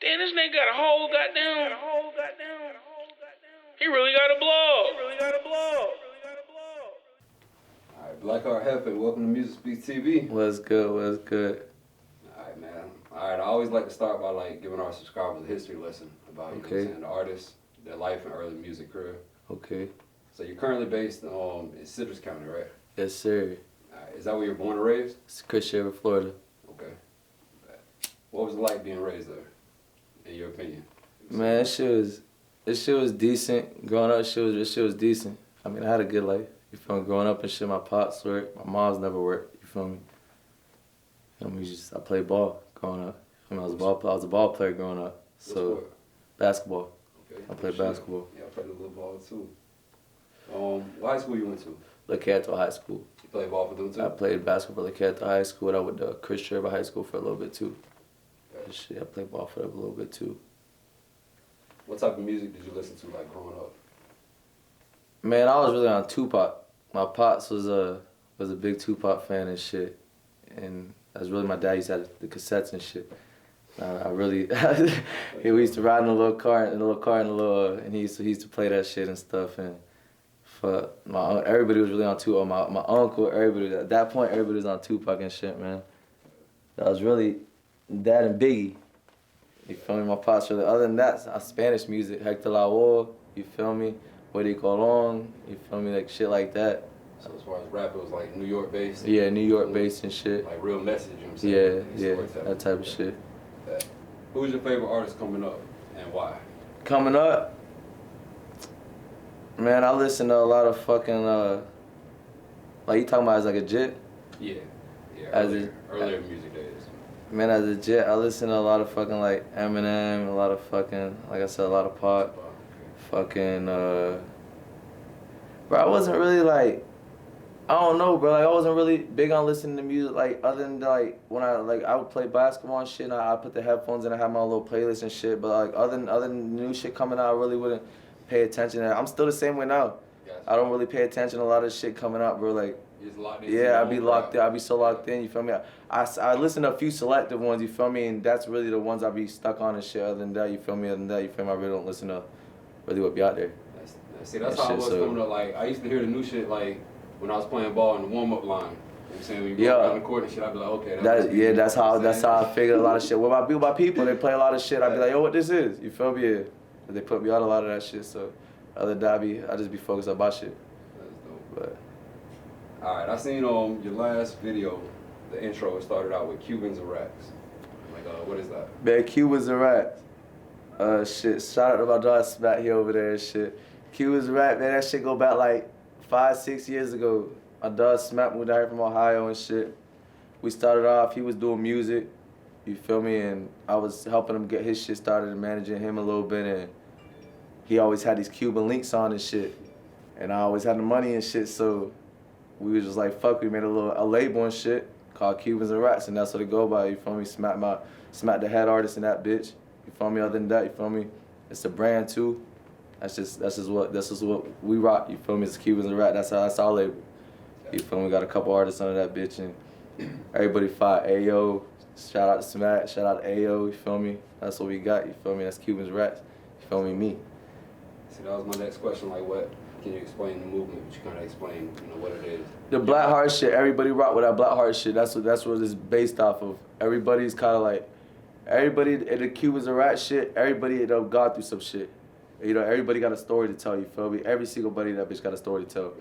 Damn, this nigga got a whole goddamn. He really got a blog. Alright, Blackheart Jefe, welcome to Music Speaks TV. What's good? Alright, man. Alright, I always like to start by giving our subscribers a history lesson about the artists, their life and early music career. Okay. So you're currently based in Citrus County, right? Yes, sir. Alright, is that where you're born and raised? It's Jefe, Florida. Okay. What was it like being raised there, in your opinion? Man, this shit was decent. Growing up, this shit was decent. I mean, I had a good life. You feel me? Growing up and shit, my pops worked, my mom's never worked. You feel me? I played ball growing up. I was a ball player growing up. So, basketball. Okay. I played basketball. Yeah, I played a little ball too. What high school you went to? Lecanto High School. You played ball for them too? I played basketball at Lecanto High School. I went to Jefe High School for a little bit too. Okay. Shit, I played ball for them a little bit too. What type of music did you listen to growing up? Man, I was really on Tupac. My pops was a big Tupac fan and shit, and that's really my dad used to have the cassettes and shit. We used to ride in a little car, and he used to play that shit and stuff. And everybody was really on Tupac. My uncle, everybody at that point, everybody was on Tupac and shit, man. That was really that and Biggie. You feel me? My pops really. Other than that, Spanish music, Hector Lavoe. You feel me? What do you call on? You feel me? Like shit like that. So as far as rap, it was New York based? Yeah, New York based and shit. Like real message, you know what I'm saying? Yeah, that type of shit. Who's your favorite artist coming up and why? Coming up? Man, I listen to a lot of fucking, you talking about as a jit? Yeah, earlier music days. Man, as a jit, I listen to a lot of fucking Eminem, a lot of fucking, like I said, a lot of pop. Fucking, bro, I wasn't really I don't know, bro. I wasn't really big on listening to music, other than when I would play basketball and shit. And I put the headphones in and I had my little playlist and shit. But other than new shit coming out, I really wouldn't pay attention. I'm still the same way now. Gotcha. I don't really pay attention to a lot of shit coming out, bro. You're just locked in. Yeah, I'd be locked in. I'd be so locked in. You feel me? I listen to a few selective ones. You feel me? And that's really the ones I be stuck on and shit. Other than that, you feel me? I really don't listen to really what be out there. See, that's how I was coming up. I used to hear the new shit when I was playing ball in the warm-up line. You know what I'm saying? When you go down the court and shit, I'd be like, okay. That's how I figured a lot of shit. What about people? They play a lot of shit. I'd be like, yo, what this is? You feel me? Yeah. They put me on a lot of that shit. So other than that, I just be focused on my shit. That's dope. But alright, I seen your last video, the intro, it started out with Cubans and rats. What is that? Man, Cubans and rats. Shit. Shout out to my dog Smack here over there and shit. Cubans and rats, man, that shit go back 5-6 years ago. My dog Smack moved out here from Ohio and shit. We started off, he was doing music, you feel me, and I was helping him get his shit started and managing him a little bit, and he always had these Cuban links on and shit. And I always had the money and shit, so we was just fuck, we made a label and shit called Cubans and Rats, and that's what it go by, you feel me? Smack the head artist in that bitch, you feel me? Other than that, you feel me? It's a brand too. That's just what we rock, you feel me? It's Cubans and Rats, that's our label. You feel me? We got a couple artists under that bitch and everybody fought. Ayo, shout out to Smack, shout out to Ayo, you feel me? That's what we got, you feel me? That's Cubans and Rats, you feel me? See, that was my next question, what can you explain the movement? But you kind of explain, what it is. The Black Heart shit, everybody rock with that Black Heart shit. That's what it's based off of. Everybody's kind of everybody in the Cubans and Rats shit, everybody gone through some shit. Everybody got a story to tell, you feel me? Every single buddy in that bitch got a story to tell.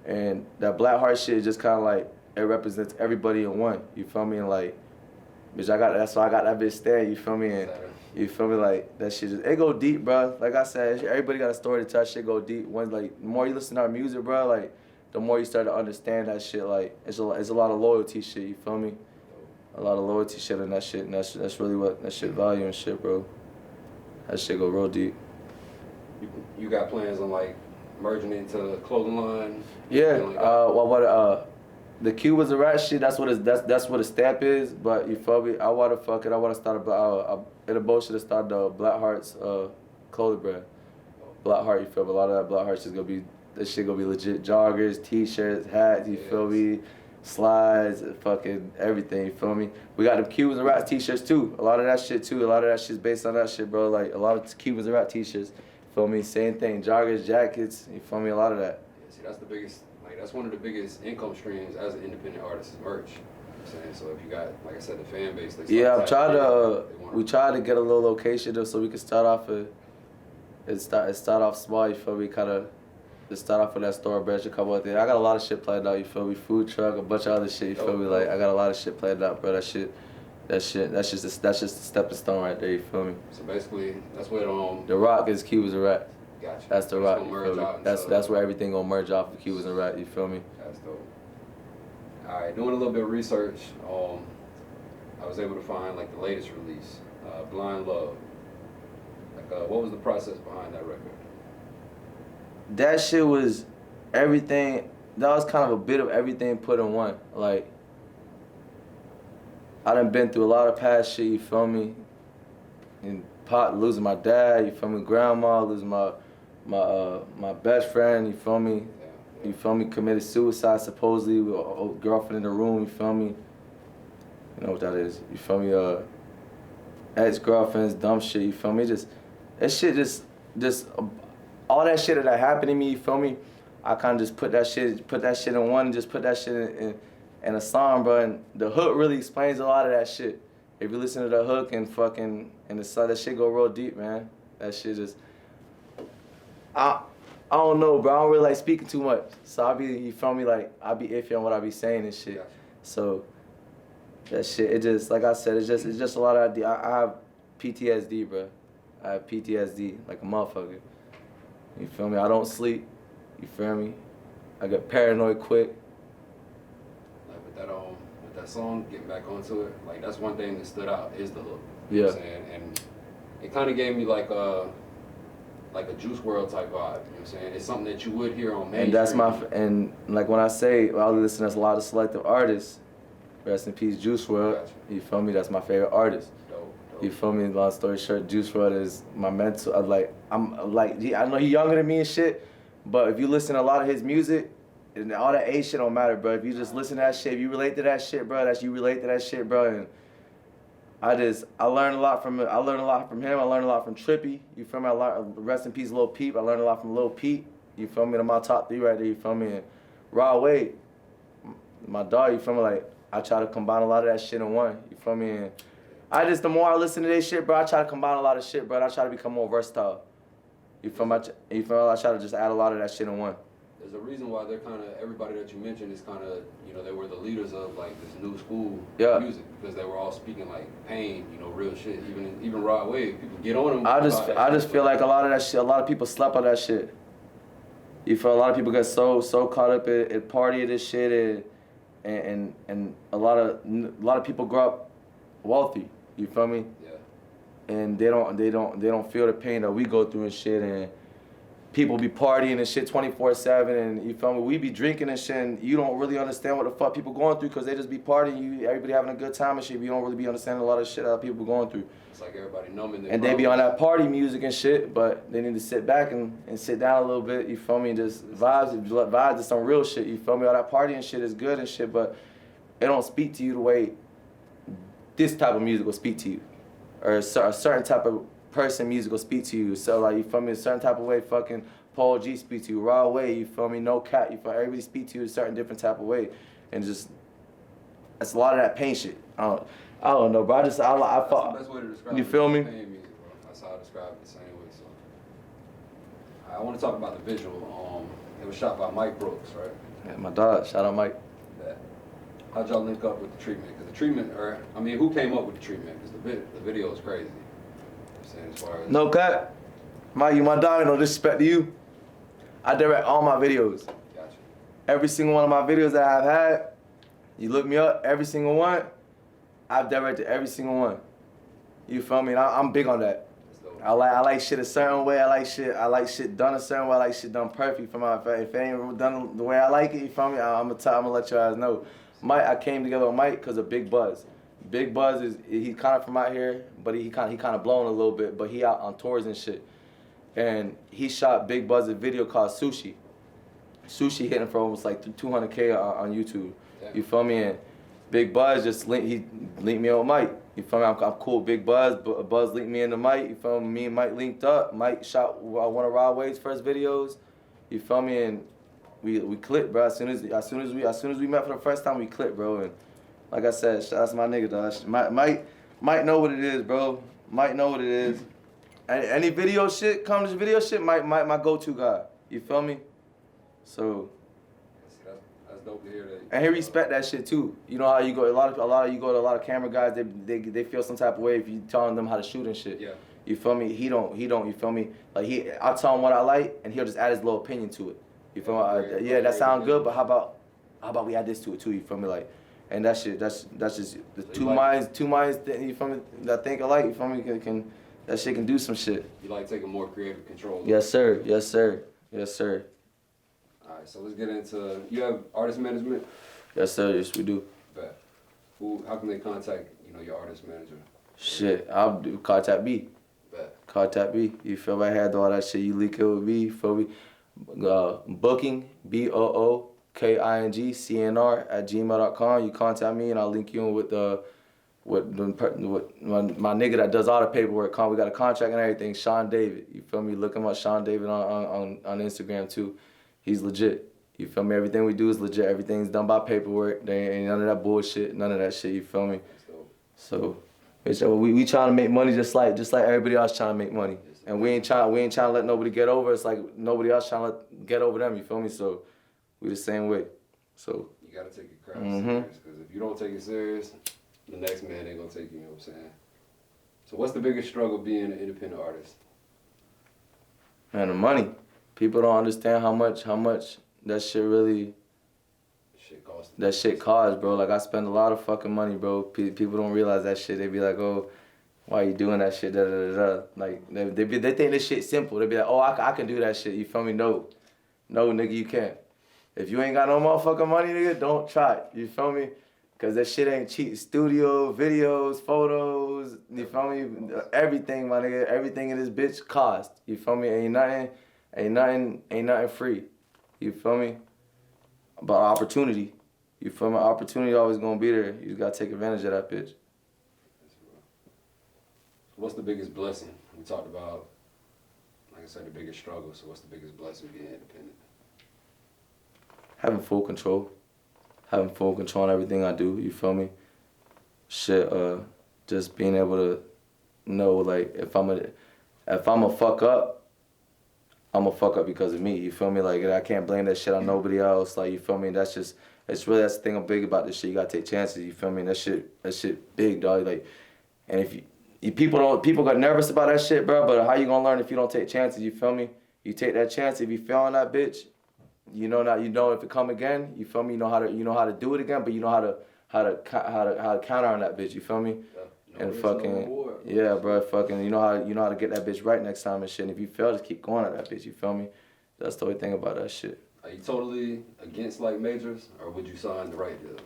And that Black Heart shit is just kind of it represents everybody in one, you feel me? And bitch, that's why I got that bitch stand, you feel me? And you feel me? That shit it go deep, bro. Like I said, everybody got a story to tell, shit go deep. The more you listen to our music, bro, the more you start to understand that shit, it's a lot of loyalty shit, you feel me? A lot of loyalty shit in that shit, and that's really what that shit value and shit, bro. That shit go real deep. You got plans on merging into the clothing line? Yeah. The Cubans and Rats shit. That's what a stamp is. But you feel me? I wanna start in a motion to start the Black Hearts clothing brand. Black Heart. You feel me? A lot of that Black Hearts is gonna be. This shit gonna be legit joggers, t-shirts, hats. You feel me? slides, fucking everything, you feel me? We got the Cubans and Rats t-shirts too. A lot of that shit too. A lot of that shit's based on that shit, bro. Like a lot of Cubans and Rat t-shirts, you feel me? Same thing, joggers, jackets, you feel me? A lot of that. Yeah, see, that's the biggest, like that's one of the biggest income streams as an independent artist is merch. You know what I'm saying? So if you got, like I said, the fan base. Like Yeah, I've tried to, we tried to get a little location though so we could start off start off small, you feel me? Just start off with that store, branch a couple of things. I got a lot of shit planned out, you feel me? Food truck, a bunch of other shit, you feel me? Like I got a lot of shit planned out, bro. That's just a stepping stone right there, you feel me? So basically, that's where the Rock is Cubans and Rat. Gotcha. That's the Rock, you feel me? That's where everything gonna merge off of Cubans and Rat, you feel me? That's dope. All right, doing a little bit of research, I was able to find like the latest release, Blind Love. Like, what was the process behind that record? That shit was everything. That was kind of a bit of everything put in one. Like, I done been through a lot of past shit, you feel me? And losing my dad, you feel me? Grandma, losing my best friend, you feel me? You feel me? Committed suicide supposedly with a girlfriend in the room, you feel me? You know what that is, you feel me? Ex-girlfriends, dumb shit, you feel me? That shit just all that shit that happened to me, you feel me? I kind of just put that shit in one and just put that shit in a song, bro. And the hook really explains a lot of that shit. If you listen to the hook and the song, that shit go real deep, man. That shit just, I don't know, bro. I don't really like speaking too much. So you feel me? Like, I be iffy on what I be saying and shit. So that shit, it just, like I said, it's just a lot of ideas. I have PTSD, bro. I have PTSD like a motherfucker. You feel me? I don't sleep. You feel me? I get paranoid quick. Like with that song, getting back onto it, like that's one thing that stood out is the hook. Yeah. You know what I'm saying? And it kind of gave me like a Juice WRLD type vibe. You know what I'm saying? It's something that you would hear on mainstream. And that's and like when I say, I listen to a lot of selective artists. Rest in peace, Juice WRLD. Gotcha. You feel me? That's my favorite artist. Dope. You feel me? Long story short, Juice WRLD is my mentor. I know he's younger than me and shit, but if you listen to a lot of his music, and all that age shit don't matter, bro. If you just listen to that shit, if you relate to that shit, bro, you relate to that shit, bro. And I learned a lot from him. I learned a lot from Trippy. You feel me? Rest in peace, Lil Peep. I learned a lot from Lil Peep. You feel me? They're my top 3 right there. You feel me? And Raw Wade, my dog. You feel me? Like I try to combine a lot of that shit in one. You feel me? And the more I listen to this shit, bro, I try to combine a lot of shit, bro. And I try to become more versatile. You feel me? I try to just add a lot of that shit in one. There's a reason why they're kind of, everybody that you mentioned is kind of, you know, they were the leaders of like this new school music because they were all speaking like pain, you know, real shit. Even Rod Wave, people get on them. I just feel like a lot of that shit, a lot of people slept on that shit. You feel a lot of people get so caught up at party of this shit and a lot of people grow up wealthy. You feel me? Yeah. And they don't feel the pain that we go through and shit, and people be partying and shit 24/7, and you feel me? We be drinking and shit, and you don't really understand what the fuck people going through because they just be partying. Everybody having a good time and shit. But you don't really be understanding a lot of shit that people going through. It's like everybody numbing their and they be on that party music and shit, but they need to sit back and sit down a little bit. You feel me? Just vibes to some real shit. You feel me? All that partying shit is good and shit, but it don't speak to you the way this type of music will speak to you, or a certain type of person music will speak to you. So like, you feel me? A certain type of way fucking Paul G speak to you, Raw Way, you feel me? No Cat, you feel everybody speak to you a certain different type of way, and just that's a lot of that pain shit. I don't know, bro. That's the best way to describe you it. Feel me? Pain music, bro. That's how I describe it the same way. So I want to talk about the visual. It was shot by Mike Brooks, right? Yeah, my dog. Shout out Mike. Yeah. How'd y'all link up with the treatment? Because the treatment, who came up with the treatment? Because the video is crazy. As far as no cut. Mike, you my dog, no disrespect to you. I direct all my videos. Gotcha. Every single one of my videos that I've had, you look me up, every single one, I've directed every single one. You feel me? And I'm big on that. I like shit a certain way. I like shit done a certain way. I like shit done perfect. If it ain't done the way I like it, you feel me? I'm gonna let you guys know. Mike, I came together with Mike because of Big Buzz. Big Buzz he's kind of from out here, but he kind of blown a little bit, but he out on tours and shit. And he shot Big Buzz's video called Sushi. Sushi hitting for almost like 200K on YouTube. Yeah. You feel me? And Big Buzz he linked me on Mike. You feel me? I'm cool with Big Buzz. Buzz linked me into Mike. You feel me? Me and Mike linked up. Mike shot one of Rod Wade's first videos. You feel me? And we clicked, bro. As soon as we met for the first time, we clicked, bro. And like I said, shout out to my nigga, dog. Mike know what it is, bro. Mike know what it is. Any video shit, comes to video shit, Mike my go-to guy. You feel me? So. That's dope to hear that. And he respect that shit too. You know how you go, a lot of you go to a lot of camera guys. They feel some type of way if you telling them how to shoot and shit. Yeah. You feel me? He don't. You feel me? Like I tell him what I like, and he'll just add his little opinion to it. You feel me? Yeah, that sound good, but how about we add this to it too? You feel me? Like, and that shit, that's just the two minds. You feel me? That think alike. You feel me? Can that shit can do some shit. You like taking more creative control. Yes, sir. Yes, sir. Yes, sir. All right, so let's get into. You have artist management. Yes, sir. Yes, we do. Bet. How can they contact your artist manager? Shit, I'll do contact me. Bet. Contact me. You feel me? I had all that shit. You leak it with me. You feel me? Booking, BOOKINGCNR@gmail.com. You contact me and I'll link you in with my nigga that does all the paperwork. We got a contract and everything. Sean David. You feel me? Look him up, Sean David on Instagram too. He's legit. You feel me? Everything we do is legit. Everything's done by paperwork. There ain't none of that bullshit. None of that shit. You feel me? So, we trying to make money just like everybody else trying to make money. And we ain't trying to let nobody get over. It's like nobody else trying to get over them. You feel me? So, we the same way. So. You gotta take your craft serious, because if you don't take it serious, the next man ain't gonna take you. You know what I'm saying? So, what's the biggest struggle being an independent artist? Man, the money. People don't understand how much that shit really. That shit costs, bro. Like, I spend a lot of fucking money, bro. People don't realize that shit. They be like, oh, why are you doing that shit? Da, da, da, da. Like, they think this shit simple. They be like, oh, I can do that shit. You feel me? No, nigga, you can't. If you ain't got no motherfucking money, nigga, don't try it. You feel me? Because that shit ain't cheap. Studio, videos, photos, you feel me? Everything, my nigga. Everything in this bitch cost. You feel me? Ain't nothing free. You feel me? But opportunity. You feel me? Opportunity always gonna be there. You just gotta take advantage of that bitch. What's the biggest blessing? We talked about, like I said, the biggest struggle. So what's the biggest blessing being independent? Having full control. Having full control on everything I do. You feel me? Shit. Just being able to know, like, if I'm a fuck up, I'm a fuck up because of me. You feel me? Like, I can't blame that shit on nobody else. Like, you feel me? That's the thing I'm big about this shit. You gotta take chances. You feel me? That shit big, dog. Like, and if people got nervous about that shit, bro. But how you gonna learn if you don't take chances? You feel me? You take that chance. If you fail on that bitch, you know if it come again. You feel me? You know how to do it again. But you know how to counter on that bitch. You feel me? Yeah. And fucking yeah, bro. Fucking you know how to get that bitch right next time and shit. And if you fail, just keep going at that bitch. You feel me? That's the only thing about that shit. Are you totally against like majors, or would you sign the right deal?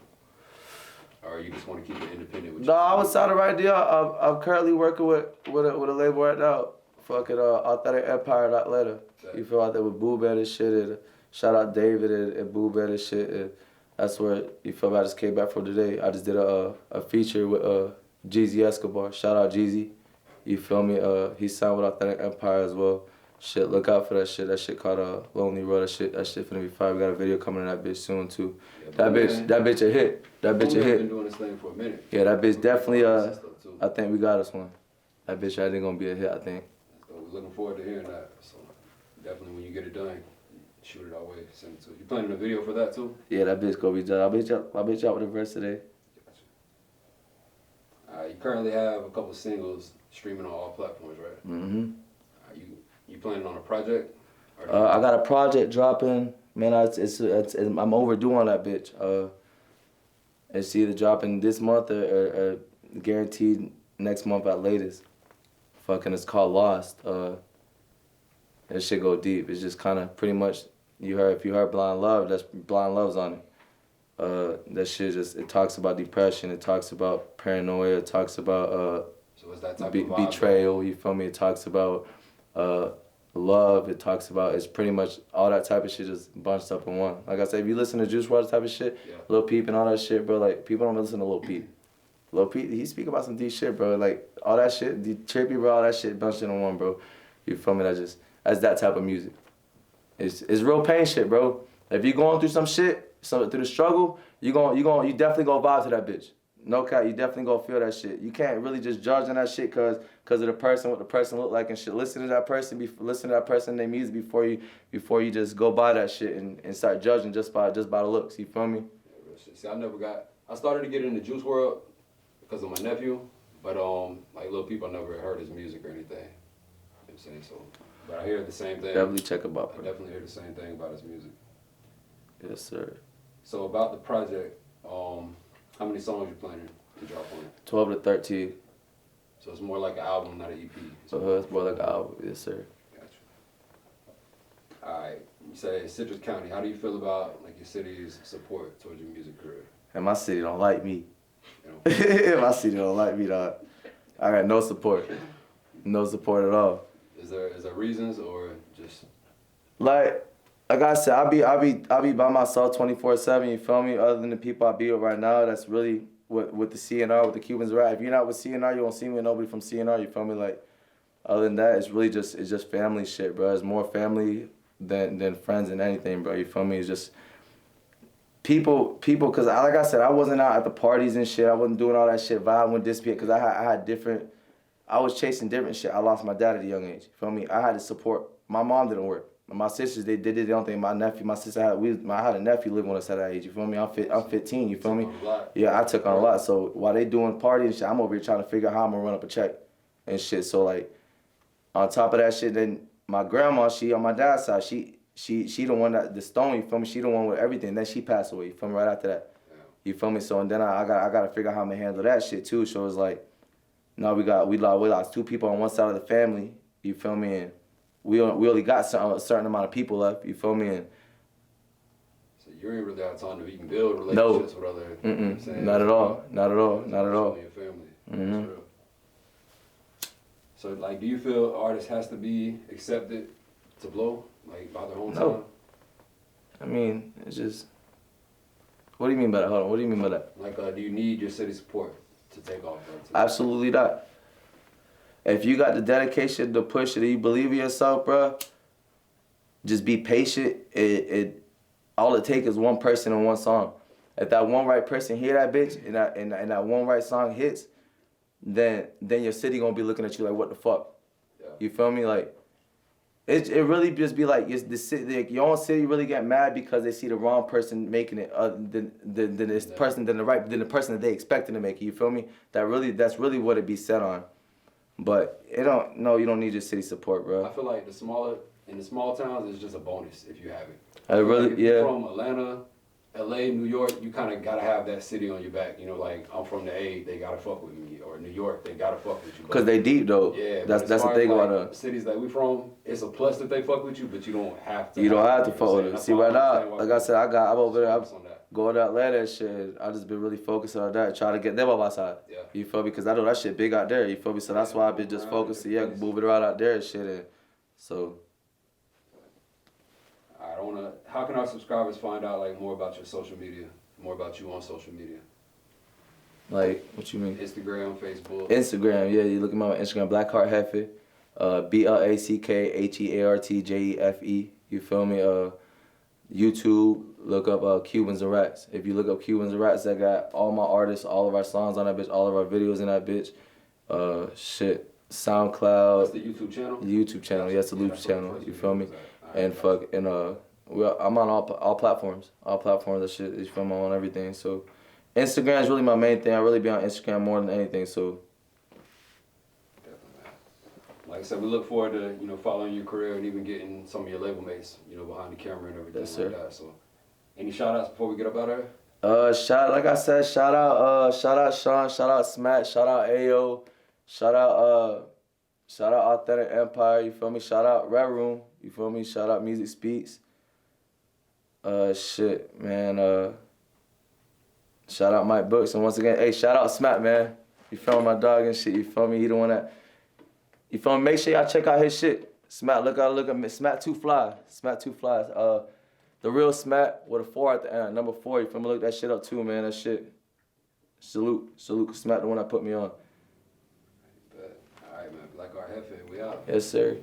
Or you just want to keep it independent? No, I would sign the right deal. I'm currently working with a label right now. Fucking Authentic Empire later. Okay. You feel out there with Boo Bear and shit. And shout out David and Boo Bear and shit. And that's where you feel I just came back from today. I just did a feature with Jeezy Escobar. Shout out Jeezy. You feel me? He signed with Authentic Empire as well. Shit, look out for that shit. That shit called Lonely Road. That shit finna be fire. We got a video coming in that bitch soon too. Yeah, that bitch a hit. That bitch a hit. Been doing this thing for a minute. Yeah, that bitch definitely. I think we got us one. That bitch right there gonna be a hit. I think. So we're looking forward to hearing that. So definitely when you get it done, shoot it our way. Send it to us. You planning a video for that too? Yeah, that bitch gonna be done. I bitch out with the verse today. Gotcha. You currently have a couple singles streaming on all platforms, right? Mm-hmm. You planning on a project? I got a project dropping. Man, I'm overdue on that bitch. It's either dropping this month or guaranteed next month at latest. Fucking, it's called Lost. That shit go deep. It's just kind of pretty much if you heard Blind Love, that's Blind Love's on it. That shit it talks about depression. It talks about paranoia. It talks about so is that type of betrayal. You feel me? It talks about love. It talks about, it's pretty much all that type of shit just bunched up in one. Like I said, if you listen to Juice WRLD type of shit, Lil Peep and all that shit, bro, like, people don't listen to Lil Peep. Lil Peep, he speak about some deep shit, bro. Like, all that shit, the trippy, bro, all that shit bunched in one, bro. You feel me? That's that type of music. It's real pain shit, bro. If you going through some shit, through the struggle, you definitely gonna vibe to that bitch. No cap, you definitely gonna feel that shit. You can't really just judge on that shit cause of the person, what the person look like and shit. Listen to that person, listen to that person, their music before you just go by that shit and start judging just by the looks. You feel me? Yeah, real shit. See, I started to get into Juice WRLD because of my nephew, but like Lil Peep, I never heard his music or anything. You know what I'm saying? So, but I hear the same thing. Definitely check him out, bro. I definitely hear the same thing about his music. Yes, sir. So about the project, how many songs you planning to drop on it? 12 to 13. So it's more like an album, not an EP. It's more like an album. Yes, sir. Gotcha. All right. You say Citrus County. How do you feel about like your city's support towards your music career? And my city don't like me. You know? My city don't like me, dog. I got no support. No support at all. Is there reasons or just Like I said, I be by myself 24/7. You feel me? Other than the people I be with right now, that's really with the CNR, with the Cubans rap. If you're not with CNR, you won't see me with nobody from CNR. You feel me? Like, other than that, it's just family shit, bro. It's more family than friends and anything, bro. You feel me? It's just people. Cause like I said, I wasn't out at the parties and shit. I wasn't doing all that shit, vibing with this shit. Cause I had different. I was chasing different shit. I lost my dad at a young age. You feel me? I had to support. My mom didn't work. My sisters, they did their own thing. My nephew, my sister, I had a nephew living with us at that age. You feel me? I'm 15. You feel me? Yeah, I took on a lot. So while they doing party and shit, I'm over here trying to figure out how I'm gonna run up a check and shit. So like, on top of that shit, then my grandma, she on my dad's side, she the one the stone. You feel me? She the one with everything. Then she passed away. You feel me? Right after that. You feel me? So and then I gotta figure out how I'm gonna handle that shit too. So it's like, now we lost two people on one side of the family. You feel me? And we only got a certain amount of people left. You feel me? And so you ain't really out time to even build relationships with other. You know what I'm saying? Not at all. Not at all. Not at all. Your family. So like, do you feel artists has to be accepted to blow like by their hometown? No. I mean, it's just. What do you mean by that? Hold on. What do you mean by that? Like, do you need your city support to take off? Absolutely not. If you got the dedication to push it and you believe in yourself, bro, just be patient. All it takes is one person and one song. If that one right person hear that bitch and that one right song hits, then your city gonna be looking at you like, what the fuck? Yeah. You feel me? Like, it really just be like, the city, your own city really get mad because they see the wrong person making it than the person that they expected to make it. You feel me? That's really what it be set on. But you don't need your city support, bro. I feel like in the small towns, it's just a bonus if you have it. If you're from Atlanta, LA, New York, you kind of gotta have that city on your back. You know, like, I'm from the A, they gotta fuck with me, or New York, they gotta fuck with you. Cause they deep though. Yeah, that's the thing like, about the cities that we from. It's a plus that they fuck with you, but you don't have to. You don't have to fuck with them. See, right now, like I said, I'm over there. I'm going to Atlanta and shit. I just been really focused on that, trying to get them on my side. Yeah. You feel me? Because I know that shit big out there. You feel me? So that's why I've been just focused. Yeah, moving around out there and shit. And so. How can our subscribers find out like more about your social media, more about you on social media? Like, what you mean? Instagram, Facebook. Instagram, yeah. You look at my Instagram, Blackheart Jefe, BLACKHEARTJEFE. You feel me? YouTube, look up Cubans and Rats. If you look up Cubans and Rats, I got all my artists, all of our songs on that bitch, all of our videos in that bitch. SoundCloud. That's the YouTube channel? YouTube channel, yes, the YouTube channel. You feel me? And I'm on all platforms. All platforms, that shit is from on everything. So Instagram is really my main thing. I really be on Instagram more than anything. So definitely. Like I said, we look forward to following your career and even getting some of your label mates behind the camera and everything like that. So any shout outs before we get up out of here? Like I said, shout out Sean, shout out Smack, shout out Ayo, shout out Authentic Empire, you feel me? Shout out Red Room, you feel me? Shout out Music Speaks. Shit, man. Shout out Mike Books, and once again, hey, shout out Smack, man. You feel me, my dog and shit. You feel me? He the one that. You feel me? Make sure y'all check out his shit. Smack, look at me. Smack Too Fly. Smack Too Fly. The real Smack with a 4 at the end. Number 4. You feel me? Look that shit up too, man. That shit. Salute. Smack the one that put me on. But, all right, man. Black Art Jefe, we out. Yes, sir.